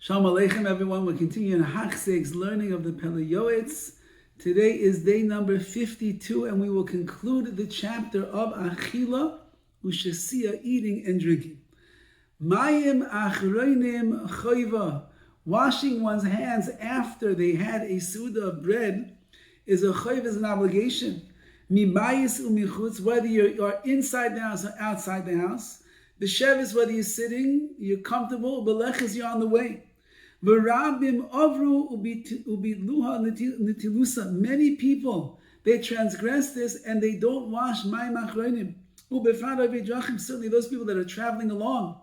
Shalom Aleichem, everyone. We're continuing Hachzeg's learning of the Pele Yoetz. Today is day number 52, and we will conclude the chapter of Achila, Ushasiya, eating and drinking. Mayim achroinim choiva, washing one's hands after they had a suda of bread, is a choiv, is an obligation. Mibayis umichutz, whether you are inside the house or outside the house. The shevis, whether you're sitting, you're comfortable, belechis, you're on the way. V'rabim avru ubitluha netilusa. Many people, they transgress this and they don't wash mayim achroinim. Certainly those people that are traveling along.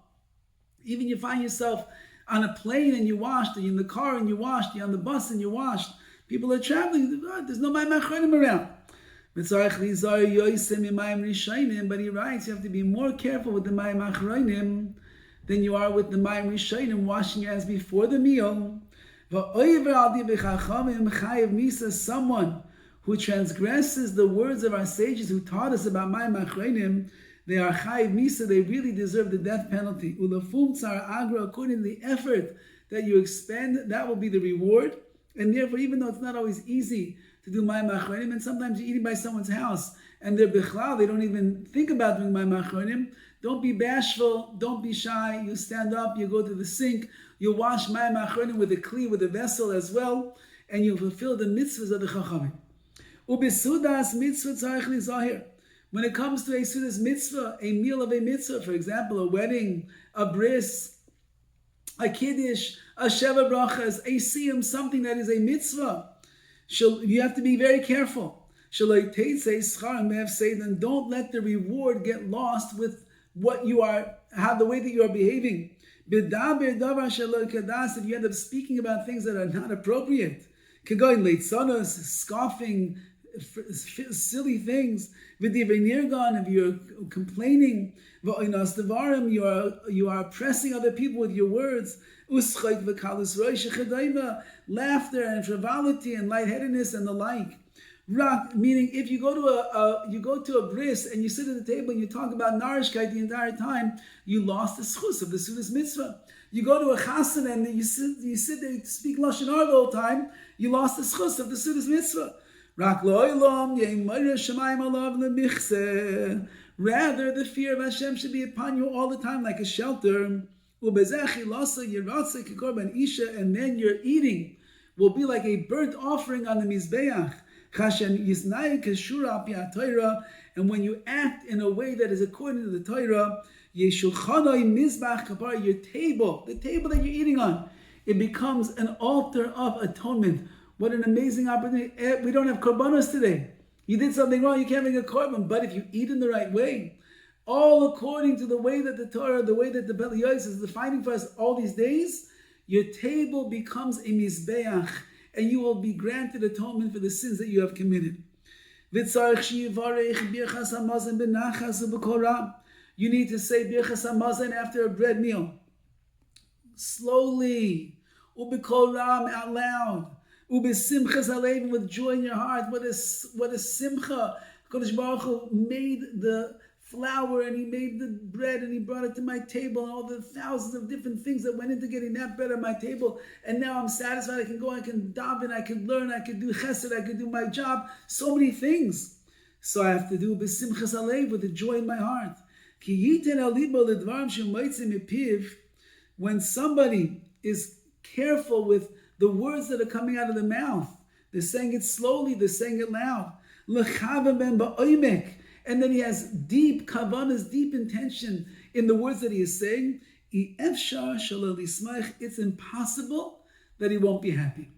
Even you find yourself on a plane and you washed, or you're in the car and you washed, you're on the bus and you washed. People are traveling, there's no mayim achroinim around. But he writes, you have to be more careful with the mayim achroinim than you are with the mayim rishonim, washing your hands before the meal. Someone who transgresses the words of our sages who taught us about mayim achroinim, they are chayiv misa, they really deserve the death penalty. Ulafum tzar agra, according to the effort that you expend, that will be the reward. And therefore, even though it's not always easy to do mayim achroinim, and sometimes you're eating by someone's house, and they're bichlal, they don't even think about doing mayim achroinim, don't be bashful, don't be shy, you stand up, you go to the sink, you wash mayim achroinim with a kli, with a vessel as well, and you fulfill the mitzvahs of the chachamim. Ubisudas mitzvah tzarich lizahir. When it comes to a sudas mitzvah, a meal of a mitzvah, for example, a wedding, a bris, a kiddush, a sheva brachas, a siyum, something that is a mitzvah, you have to be very careful. Then don't let the reward get lost with what you are, how the way that you are behaving. If you end up speaking about things that are not appropriate, scoffing, silly things, if you're complaining, you are oppressing other people with your words, laughter and frivolity and lightheadedness and the like. Meaning, if you go to a bris and you sit at the table and you talk about narishkeit the entire time, you lost the schus of the sudas mitzvah. You go to a chassan and you sit there, you speak lashon hara the whole time, you lost the schus of the sudas mitzvah. Rather, the fear of Hashem should be upon you all the time, like a shelter. And then your eating will be like a burnt offering on the mizbeach. And when you act in a way that is according to the Torah, your table, the table that you're eating on, it becomes an altar of atonement. What an amazing opportunity. We don't have korbanos today. You did something wrong, you can't make a korban. But if you eat in the right way, all according to the way that the Torah, the way that the Pele Yoetz is defining for us all these days, your table becomes a mizbeach, and you will be granted atonement for the sins that you have committed. You need to say Birkas hamazon after a bread meal. Slowly. Out loud. With joy in your heart. What a simcha. HaKadosh Baruch Hu made the flour and he made the bread and he brought it to my table and all the thousands of different things that went into getting that bread on my table, and now I'm satisfied. I can go, I can daven, I can learn, I can do chesed, I can do my job, so many things. So I have to do b'simchas alev, with the joy in my heart. When somebody is careful with the words that are coming out of the mouth, they're saying it slowly, they're saying it loud. And then he has deep kavanas, deep intention in the words that he is saying. It's impossible that he won't be happy.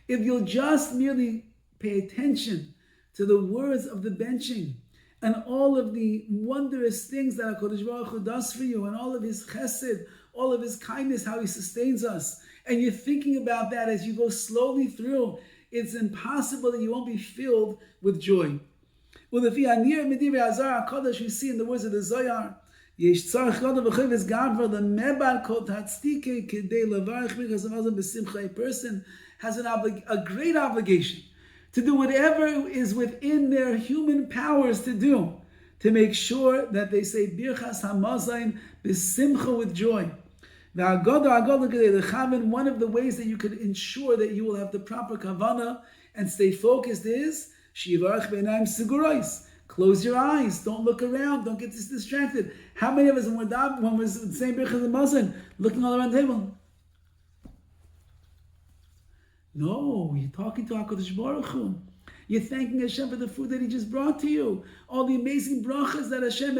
If you'll just merely pay attention to the words of the benching and all of the wondrous things that HaKadosh Baruch Hu does for you, and all of his chesed, all of his kindness, how he sustains us, and you're thinking about that as you go slowly through, it's impossible that you won't be filled with joy. Well, if we see in the words of the Zohar, a person has a great obligation to do whatever is within their human powers to do, to make sure that they say Birkas hamazon b'simcha, with joy. One of the ways that you could ensure that you will have the proper kavanah and stay focused is close your eyes, don't look around, don't get distracted. How many of us, when we're saying Birkas Hamazon, looking all around the table? No, you're talking to HaKadosh Baruch Hu. You're thanking Hashem for the food that He just brought to you. All the amazing brachas that Hashem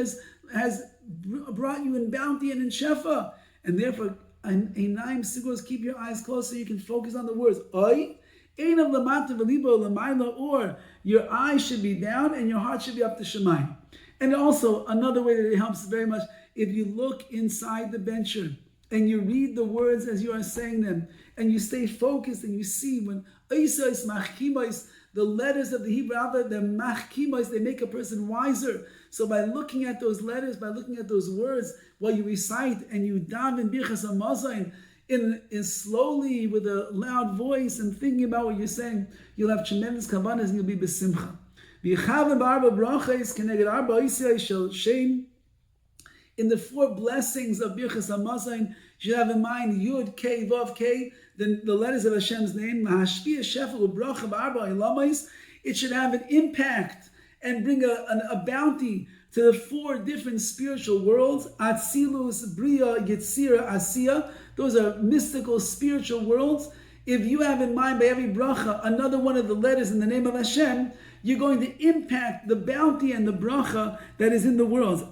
has brought you in bounty and in shefa. And therefore, Einaim Sigos, keep your eyes closed so you can focus on the words. Oi, Ein of Lamata V'libo L'mayla, or your eyes should be down and your heart should be up to Shemayim. And also, another way that it helps very much, if you look inside the bencher and you read the words as you are saying them, and you stay focused and you see when Oisais Machkimais, the letters of the Hebrew alphabet, the Machkimais, they make a person wiser. So by looking at those letters, by looking at those words, while you recite and you daven Birkas Hamazon in slowly with a loud voice and thinking about what you're saying, you'll have tremendous kavanas and you'll be besimcha. In the 4 blessings of Birkas Hamazon, you should have in mind Yud, K, Vav, K, the letters of Hashem's name. It should have an impact and bring a bounty to the 4 different spiritual worlds. Atzilus, Bria, Yetzira, Asiya. Those are mystical spiritual worlds. If you have in mind by every bracha another one of the letters in the name of Hashem, you're going to impact the bounty and the bracha that is in the worlds.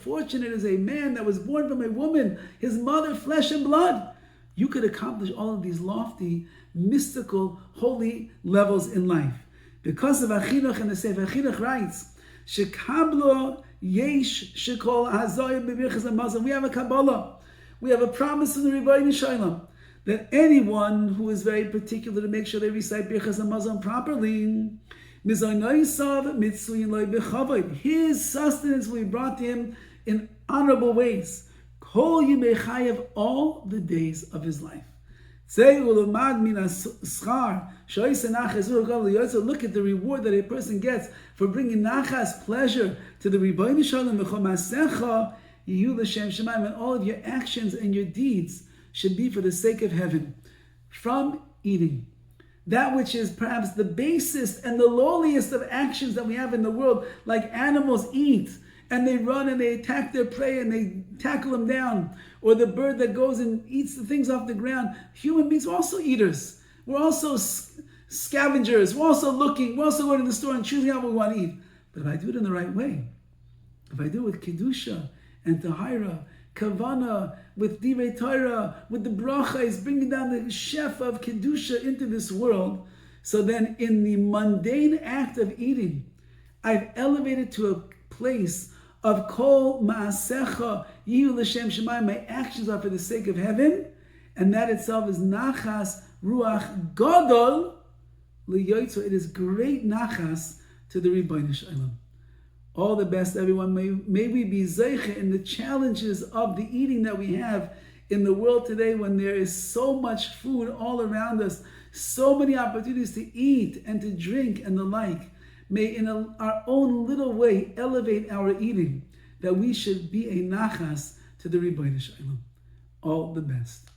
Fortunate is a man that was born from a woman, his mother, flesh and blood. You could accomplish all of these lofty, mystical, holy levels in life. Because of Achinuch, and the Sefer Achinuch writes, Shekablo yesh shekol hazoy b'Birkas Hamazon. We have a Kabbalah. We have a promise from the Rabbi Shalom that anyone who is very particular to make sure they recite Birkas Hamazon properly, his sustenance will be brought to him in honorable ways. Kol yimei chayav, all the days of his life. Look at the reward that a person gets for bringing Nachas, pleasure, to the Rabbi Shalom, and all of your actions and your deeds should be for the sake of heaven. From eating, that which is perhaps the basest and the lowliest of actions that we have in the world, like animals eat, and they run and they attack their prey and they tackle them down, or the bird that goes and eats the things off the ground. Human beings are also eaters. We're also scavengers. We're also looking. We're also going to the store and choosing out what we want to eat. But if I do it in the right way, if I do it with Kedusha and Tahira, Kavana, with Divrei Torah, with the bracha, is bringing down the chef of Kedusha into this world, so then in the mundane act of eating, I've elevated to a place of Kol Ma'asecha Yihu L'Shem Shemayim. My actions are for the sake of heaven, and that itself is Nachas Ruach Gadol L'Yoetz. It is great Nachas to the Ribbono Shel Olam. All the best, everyone. May we be zeicha in the challenges of the eating that we have in the world today, when there is so much food all around us, so many opportunities to eat and to drink and the like. May in our own little way elevate our eating, that we should be a nachas to the Ribbono Shel Olam. All the best.